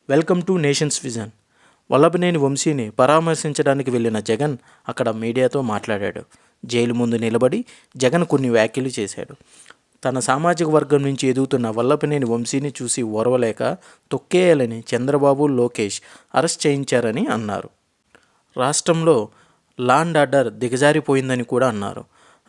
Welcome to Nation's Vision. Vallabhaneni వంశీని పరామర్శించడానికి వెళ్ళిన జగన్ అక్కడ మీడియాతో మాట్లాడాడు. జైలు ముందు నిలబడి జగన్ కొన్ని వ్యాఖ్యలు చేశాడు. తన సామాజిక వర్గం నుంచి ఎదుగుతున్న వల్లభనేని వంశీని చూసి ఓర్వలేక తొక్కేయాలని చంద్రబాబు, లోకేష్ అరెస్ట్ చేయించారని అన్నారు. రాష్ట్రంలో లా అండ్ ఆర్డర్ దిగజారిపోయిందని కూడా అన్నారు.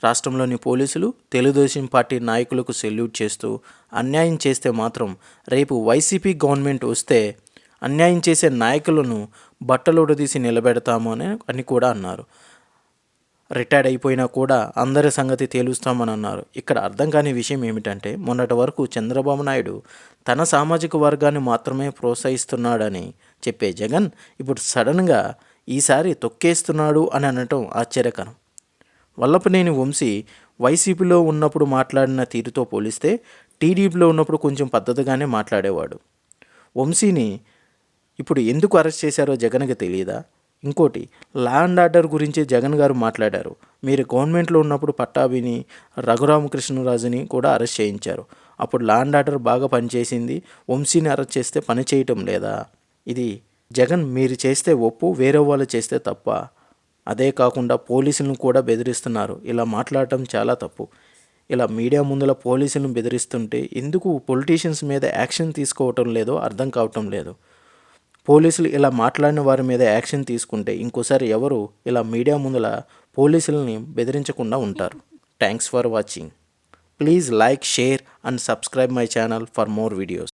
రాష్ట్రంలోని పోలీసులు తెలుగుదేశం పార్టీ నాయకులకు సెల్యూట్ చేస్తూ అన్యాయం చేస్తే మాత్రం రేపు వైసీపీ గవర్నమెంట్ వస్తే అన్యాయం చేసే నాయకులను బట్టలుడదీసి నిలబెడతాము అని కూడా అన్నారు. రిటైర్డ్ అయిపోయినా కూడా అందరి సంగతి తేలుస్తామని అన్నారు. ఇక్కడ అర్థం కాని విషయం ఏమిటంటే, మొన్నటి వరకు చంద్రబాబు నాయుడు తన సామాజిక వర్గాన్ని మాత్రమే ప్రోత్సహిస్తున్నాడని చెప్పే జగన్ ఇప్పుడు సడన్గా ఈసారి తొక్కేస్తున్నాడు అని అనటం ఆశ్చర్యకరం. వల్లభనేని వంశీ వైసీపీలో ఉన్నప్పుడు మాట్లాడిన తీరుతో పోలిస్తే టీడీపీలో ఉన్నప్పుడు కొంచెం పద్ధతిగానే మాట్లాడేవాడు. వంశీని ఇప్పుడు ఎందుకు అరెస్ట్ చేశారో జగన్కి తెలియదా? ఇంకోటి, లా అండ్ ఆర్డర్ గురించి జగన్ గారు మాట్లాడారు. మీరు గవర్నమెంట్లో ఉన్నప్పుడు పట్టాభిని, రఘురామకృష్ణరాజుని కూడా అరెస్ట్ చేయించారు. అప్పుడు లా అండ్ ఆర్డర్ బాగా పనిచేసింది. వంశీని అరెస్ట్ చేస్తే పని చేయటం లేదా? ఇది జగన్ మీరు చేస్తే ఒప్పు, వేరే వాళ్ళు చేస్తే తప్ప. అదే కాకుండా పోలీసులను కూడా బెదిరిస్తున్నారు. ఇలా మాట్లాడటం చాలా తప్పు. ఇలా మీడియా ముందల పోలీసులను బెదిరిస్తుంటే ఎందుకు పొలిటీషియన్స్ మీద యాక్షన్ తీసుకోవటం లేదో అర్థం కావటం లేదు. పోలీసులు ఇలా మాట్లాడిన వారి మీద యాక్షన్ తీసుకుంటే ఇంకోసారి ఎవరు ఇలా మీడియా ముందల పోలీసులని బెదిరించకుండా ఉంటారు. Thanks for watching. Please like, share and subscribe my channel for more videos.